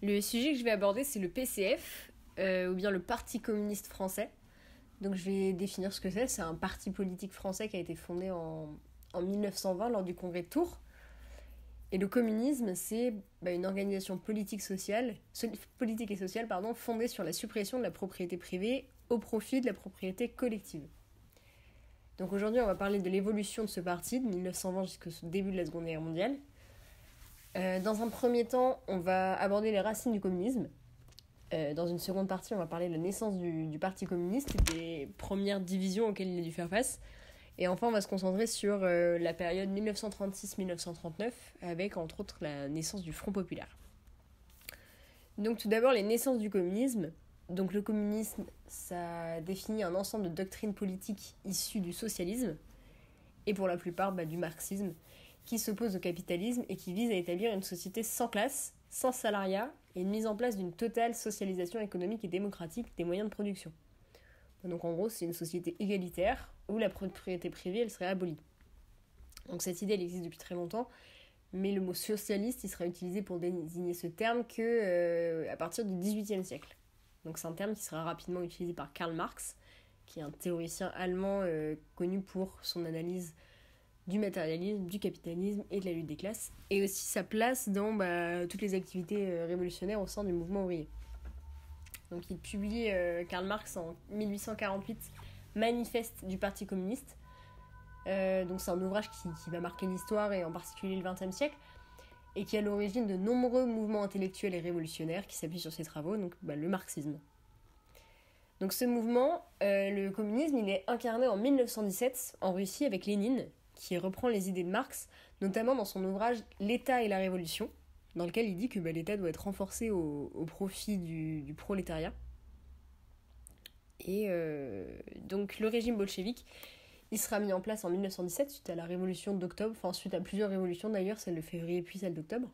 Le sujet que je vais aborder, c'est le PCF, ou bien le Parti communiste français. Donc je vais définir ce que c'est. C'est un parti politique français qui a été fondé en 1920 lors du congrès de Tours. Et le communisme, c'est une organisation politique et sociale fondée sur la suppression de la propriété privée au profit de la propriété collective. Donc aujourd'hui, on va parler de l'évolution de ce parti, de 1920 jusqu'au début de la Seconde Guerre mondiale. Dans un premier temps, on va aborder les racines du communisme. Dans une seconde partie, on va parler de la naissance du Parti communiste et des premières divisions auxquelles il a dû faire face. Et enfin, on va se concentrer sur la période 1936-1939, avec entre autres la naissance du Front populaire. Donc tout d'abord, les naissances du communisme. Donc le communisme, ça définit un ensemble de doctrines politiques issues du socialisme, et pour la plupart du marxisme, qui s'oppose au capitalisme et qui vise à établir une société sans classe, sans salariat, et une mise en place d'une totale socialisation économique et démocratique des moyens de production. Donc en gros, c'est une société égalitaire où la propriété privée, elle serait abolie. Donc cette idée, elle existe depuis très longtemps, mais le mot socialiste, il sera utilisé pour désigner ce terme à partir du XVIIIe siècle. Donc c'est un terme qui sera rapidement utilisé par Karl Marx, qui est un théoricien allemand connu pour son analyse du matérialisme, du capitalisme et de la lutte des classes, et aussi sa place dans toutes les activités révolutionnaires au sein du mouvement ouvrier. Donc il publie, Karl Marx, en 1848, Manifeste du Parti communiste. Donc c'est un ouvrage qui va marquer l'histoire, et en particulier le XXe siècle, et qui est à l'origine de nombreux mouvements intellectuels et révolutionnaires qui s'appuient sur ses travaux, donc le marxisme. Donc ce mouvement, le communisme, il est incarné en 1917 en Russie avec Lénine, qui reprend les idées de Marx, notamment dans son ouvrage « L'État et la Révolution », dans lequel il dit que l'État doit être renforcé au profit du prolétariat. Et donc le régime bolchevique, il sera mis en place en 1917 suite à la révolution d'octobre, suite à plusieurs révolutions d'ailleurs, celle de février puis celle d'octobre.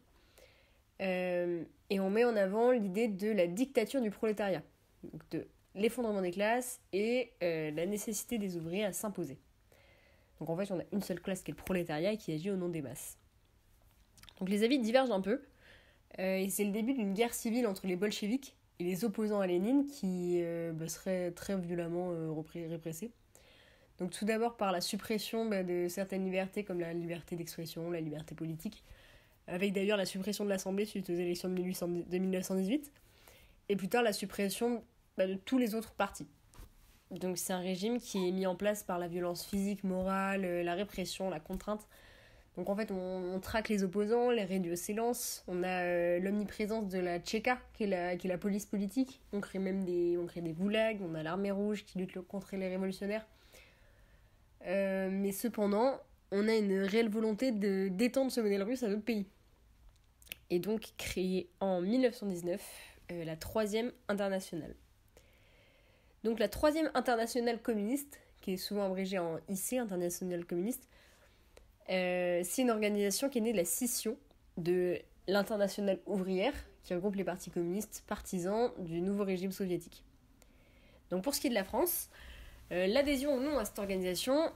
Et on met en avant l'idée de la dictature du prolétariat, donc de l'effondrement des classes et la nécessité des ouvriers à s'imposer. Donc en fait, on a une seule classe qui est le prolétariat et qui agit au nom des masses. Donc les avis divergent un peu, et c'est le début d'une guerre civile entre les bolcheviks et les opposants à Lénine qui seraient très violemment répressés. Donc tout d'abord par la suppression de certaines libertés comme la liberté d'expression, la liberté politique, avec d'ailleurs la suppression de l'Assemblée suite aux élections de 1918, et plus tard la suppression de tous les autres partis. Donc c'est un régime qui est mis en place par la violence physique, morale, la répression, la contrainte. Donc en fait on traque les opposants, on les réduit au silence, on a l'omniprésence de la Tchéka qui est la police politique, on crée des goulags, on a l'armée rouge qui lutte contre les révolutionnaires. Mais cependant, on a une réelle volonté d'étendre ce modèle russe à d'autres pays. Et donc créé en 1919 la Troisième Internationale. Donc la Troisième Internationale communiste, qui est souvent abrégée en IC, Internationale communiste, c'est une organisation qui est née de la scission de l'Internationale ouvrière, qui regroupe les partis communistes partisans du nouveau régime soviétique. Donc pour ce qui est de la France, l'adhésion ou non à cette organisation,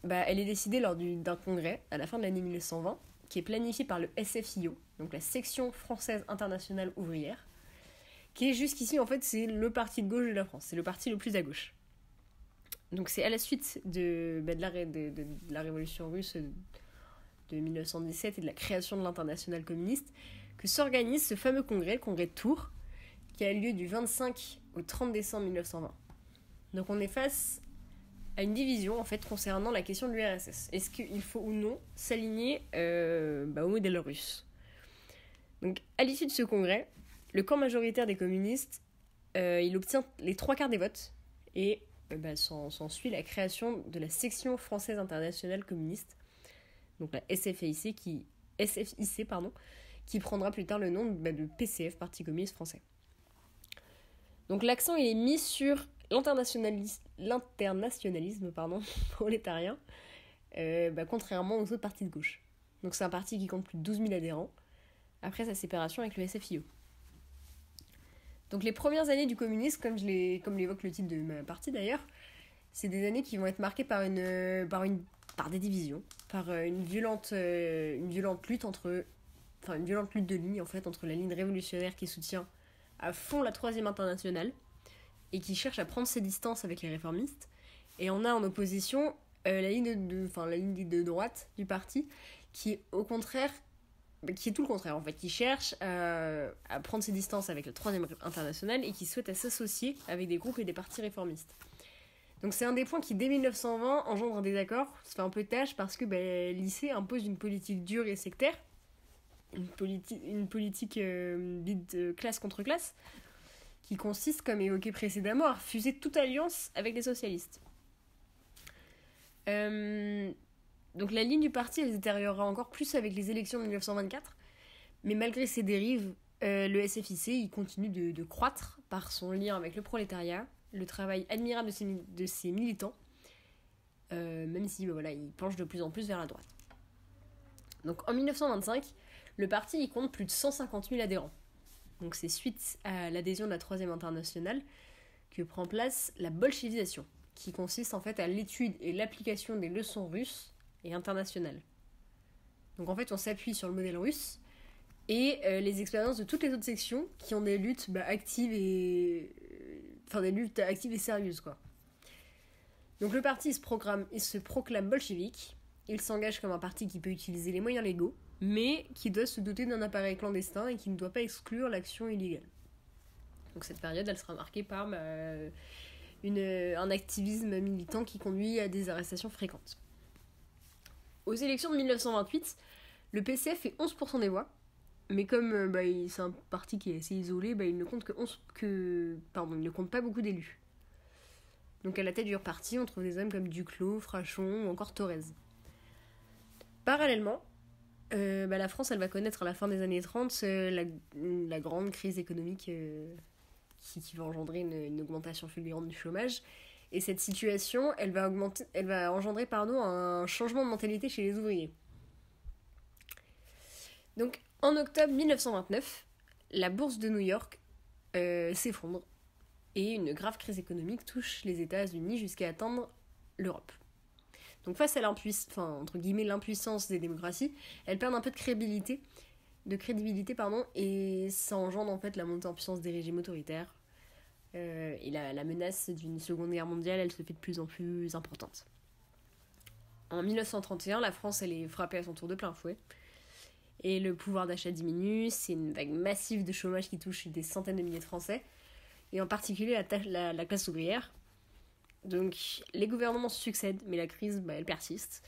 elle est décidée lors d'un congrès à la fin de l'année 1920, qui est planifié par le SFIO, donc la Section Française Internationale Ouvrière, qui est jusqu'ici, en fait, c'est le parti de gauche de la France, c'est le parti le plus à gauche. Donc c'est à la suite de la révolution russe de 1917 et de la création de l'Internationale communiste que s'organise ce fameux congrès, le congrès de Tours, qui a lieu du 25 au 30 décembre 1920. Donc on est face à une division en fait concernant la question de l'URSS. Est-ce qu'il faut ou non s'aligner au modèle russe ? Donc à l'issue de ce congrès, le camp majoritaire des communistes, il obtient les 3/4 des votes et s'ensuit la création de la Section Française Internationale Communiste, donc la SFIC qui prendra plus tard le nom de PCF, Parti communiste français. Donc l'accent il est mis sur l'internationalisme prolétarien, contrairement aux autres partis de gauche. Donc c'est un parti qui compte plus de 12 000 adhérents, après sa séparation avec le SFIO. Donc les premières années du communisme, comme l'évoque le titre de ma partie d'ailleurs, c'est des années qui vont être marquées par des divisions, par une violente lutte entre une violente lutte de ligne en fait entre la ligne révolutionnaire qui soutient à fond la Troisième Internationale et qui cherche à prendre ses distances avec les réformistes, et on a en opposition la ligne de droite du parti qui est au contraire, qui est tout le contraire en fait, qui cherche à prendre ses distances avec la Troisième Internationale et qui souhaite s'associer avec des groupes et des partis réformistes. Donc c'est un des points qui, dès 1920, engendre un désaccord. Ça fait un peu tâche parce que l'ICE impose une politique dure et sectaire, une politique dite de classe contre classe, qui consiste, comme évoqué précédemment, à refuser toute alliance avec les socialistes. Donc la ligne du parti, elle se détériorera encore plus avec les élections de 1924, mais malgré ces dérives, le SFIC il continue de croître par son lien avec le prolétariat, le travail admirable de ses militants, même si il penche de plus en plus vers la droite. Donc en 1925, le parti il compte plus de 150 000 adhérents. Donc c'est suite à l'adhésion de la Troisième Internationale que prend place la bolchevisation, qui consiste en fait à l'étude et l'application des leçons russes et internationales. Donc en fait on s'appuie sur le modèle russe et les expériences de toutes les autres sections qui ont des luttes actives et sérieuses quoi. Donc le parti se proclame bolchevique. Il s'engage comme un parti qui peut utiliser les moyens légaux, mais qui doit se doter d'un appareil clandestin et qui ne doit pas exclure l'action illégale. Donc cette période, elle sera marquée par un activisme militant qui conduit à des arrestations fréquentes. Aux élections de 1928, le PCF fait 11% des voix, mais comme c'est un parti qui est assez isolé, il ne compte il ne compte pas beaucoup d'élus. Donc à la tête du parti, on trouve des hommes comme Duclos, Frachon ou encore Thorez. Parallèlement, la France elle va connaître à la fin des années 30 la grande crise économique qui va engendrer une augmentation fulgurante du chômage. Et cette situation, elle va engendrer un changement de mentalité chez les ouvriers. Donc en octobre 1929, la bourse de New York s'effondre et une grave crise économique touche les États-Unis jusqu'à atteindre l'Europe. Donc face à l'impuissance des démocraties, elles perdent un peu de crédibilité, et ça engendre en fait la montée en puissance des régimes autoritaires. Et la menace d'une seconde guerre mondiale, elle se fait de plus en plus importante. En 1931, la France elle est frappée à son tour de plein fouet. Et le pouvoir d'achat diminue, c'est une vague massive de chômage qui touche des centaines de milliers de Français, et en particulier la classe ouvrière. Donc les gouvernements se succèdent, mais la crise elle persiste.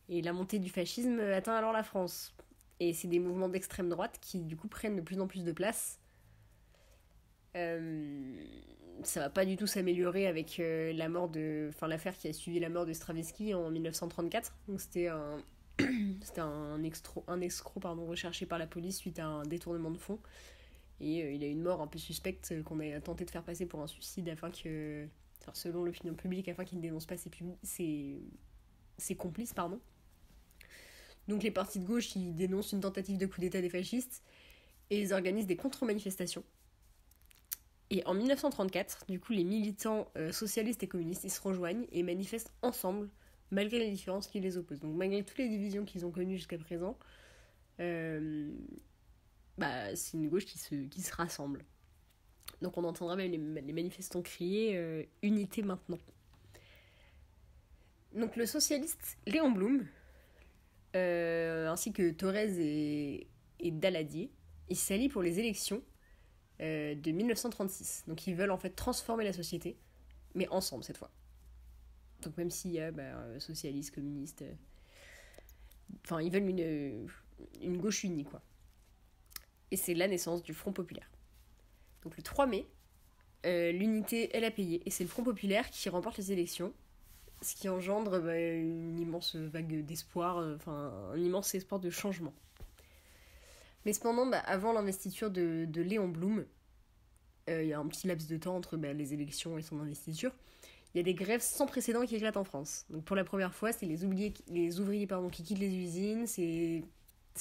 Et la montée du fascisme atteint alors la France. Et c'est des mouvements d'extrême droite qui du coup prennent de plus en plus de place. Ça va pas du tout s'améliorer avec l'affaire qui a suivi la mort de Stravinsky en 1934. Donc c'était un escroc recherché par la police suite à un détournement de fonds. Et il a une mort un peu suspecte qu'on a tenté de faire passer pour un suicide selon l'opinion publique, afin qu'il ne dénonce pas ses complices. Donc les partis de gauche ils dénoncent une tentative de coup d'état des fascistes et ils organisent des contre-manifestations. Et en 1934, du coup, les militants socialistes et communistes ils se rejoignent et manifestent ensemble malgré les différences qui les opposent. Donc malgré toutes les divisions qu'ils ont connues jusqu'à présent, c'est une gauche qui se rassemble. Donc on entendra même les manifestants crier « Unité maintenant ». Donc le socialiste Léon Blum, ainsi que Thorez et Daladier, ils s'allient pour les élections de 1936. Donc ils veulent en fait transformer la société, mais ensemble cette fois. Donc même s'il y a socialistes, communistes, ils veulent une gauche unie quoi. Et c'est la naissance du Front Populaire. Donc le 3 mai, l'unité elle a payé et c'est le Front Populaire qui remporte les élections, ce qui engendre une immense vague d'espoir, un immense espoir de changement. Mais cependant, avant l'investiture de Léon Blum, il y a un petit laps de temps entre les élections et son investiture, il y a des grèves sans précédent qui éclatent en France. Donc pour la première fois, c'est les ouvriers qui quittent les usines, c'est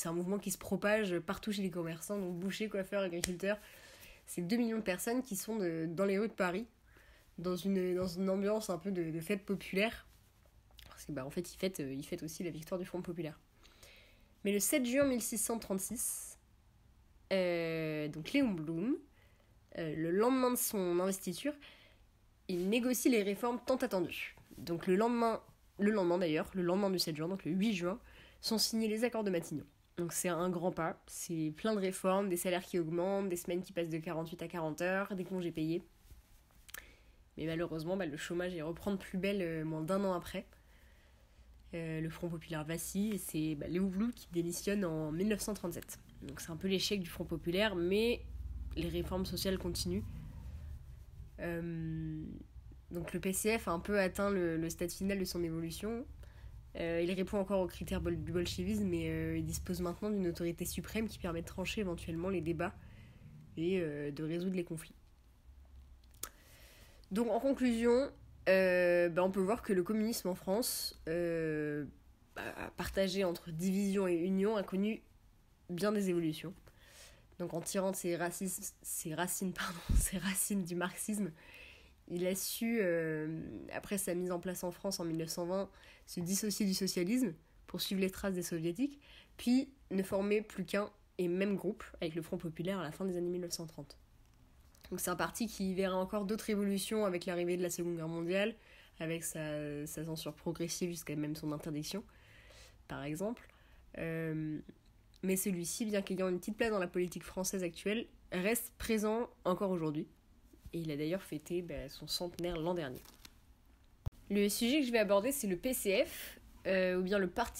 un mouvement qui se propage partout chez les commerçants, donc bouchers, coiffeurs, agriculteurs. C'est 2 millions de personnes qui sont dans les rues de Paris, dans une ambiance un peu de fête populaire. Parce que en fait, ils fêtent aussi la victoire du Front Populaire. Mais le 7 juin 1636, donc Léon Blum, le lendemain de son investiture, il négocie les réformes tant attendues. Donc le lendemain du 7 juin, donc le 8 juin, sont signés les accords de Matignon. Donc c'est un grand pas, c'est plein de réformes, des salaires qui augmentent, des semaines qui passent de 48 à 40 heures, des congés payés. Mais malheureusement, le chômage il reprend de plus belle moins d'un an après. Le Front populaire vacille et c'est Léon Blum qui démissionne en 1937. Donc c'est un peu l'échec du Front populaire, mais les réformes sociales continuent. Donc le PCF a un peu atteint le stade final de son évolution. Il répond encore aux critères du bolchevisme, mais il dispose maintenant d'une autorité suprême qui permet de trancher éventuellement les débats et de résoudre les conflits. Donc en conclusion, on peut voir que le communisme en France, partagé entre division et union, a connu bien des évolutions. Donc en tirant de ses racines du marxisme, il a su, après sa mise en place en France en 1920, se dissocier du socialisme pour suivre les traces des soviétiques, puis ne former plus qu'un et même groupe avec le Front populaire à la fin des années 1930. Donc c'est un parti qui verra encore d'autres évolutions avec l'arrivée de la Seconde Guerre mondiale, avec sa censure progressive jusqu'à même son interdiction, par exemple. Mais celui-ci, bien qu'ayant une petite place dans la politique française actuelle, reste présent encore aujourd'hui. Et il a d'ailleurs fêté son centenaire l'an dernier. Le sujet que je vais aborder, c'est le PCF, ou bien le Parti